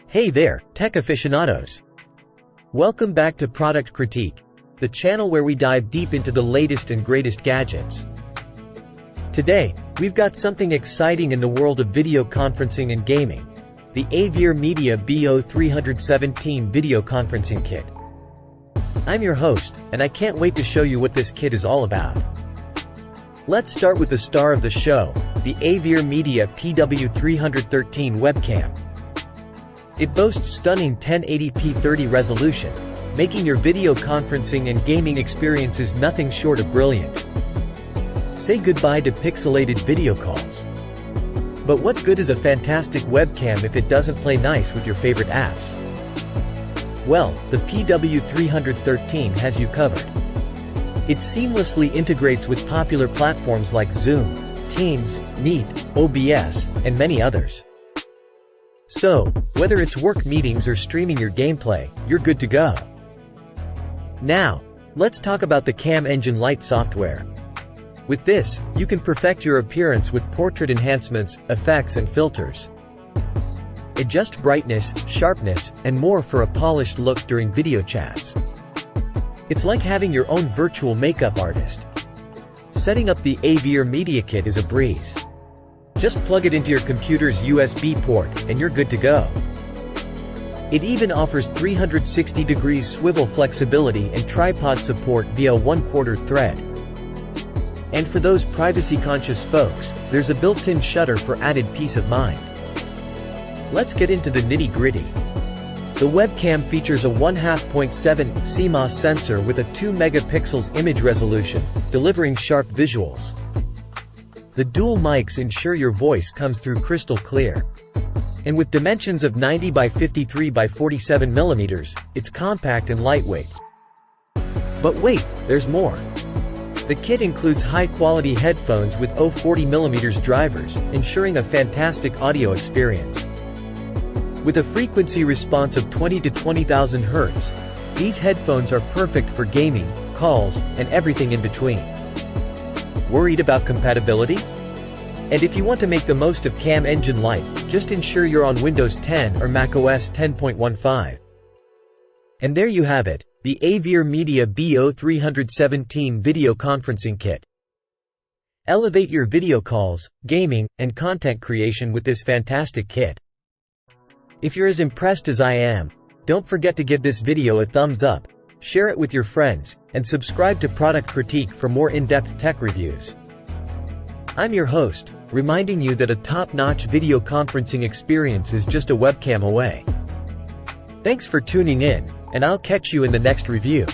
Hey there, tech aficionados! Welcome back to Product Critique, the channel where we dive deep into the latest and greatest gadgets. Today, we've got something exciting in the world of video conferencing and gaming, the AVerMedia BO317 video conferencing kit. I'm your host, and I can't wait to show you what this kit is all about. Let's start with the star of the show, the AVerMedia BO317 webcam. It boasts stunning 1080p 30 resolution, making your video conferencing and gaming experiences nothing short of brilliant. Say goodbye to pixelated video calls. But what good is a fantastic webcam if it doesn't play nice with your favorite apps? Well, the BO317 has you covered. It seamlessly integrates with popular platforms like Zoom, Teams, Meet, OBS, and many others. So, whether it's work meetings or streaming your gameplay, you're good to go. Now, let's talk about the Cam Engine Lite software. With this, you can perfect your appearance with portrait enhancements, effects and filters. Adjust brightness, sharpness, and more for a polished look during video chats. It's like having your own virtual makeup artist. Setting up the AVerMedia kit is a breeze. Just plug it into your computer's USB port, and you're good to go. It even offers 360-degree swivel flexibility and tripod support via 1/4 thread. And for those privacy-conscious folks, there's a built-in shutter for added peace of mind. Let's get into the nitty-gritty. The webcam features a 1/2.7 CMOS sensor with a 2 megapixels image resolution, delivering sharp visuals. The dual mics ensure your voice comes through crystal clear. And with dimensions of 90 by 53 by 47 millimeters, it's compact and lightweight. But wait, there's more. The kit includes high-quality headphones with 0.40mm drivers, ensuring a fantastic audio experience. With a frequency response of 20 to 20,000 Hz, these headphones are perfect for gaming, calls, and everything in between. Worried about compatibility? And if you want to make the most of Cam Engine Lite, just ensure you're on Windows 10 or macOS 10.15. And there you have it, the AVerMedia BO317 video conferencing kit. Elevate your video calls, gaming, and content creation with this fantastic kit. If you're as impressed as I am, don't forget to give this video a thumbs up, share it with your friends, and subscribe to Product Critique for more in-depth tech reviews. I'm your host, reminding you that a top-notch video conferencing experience is just a webcam away. Thanks for tuning in, and I'll catch you in the next review.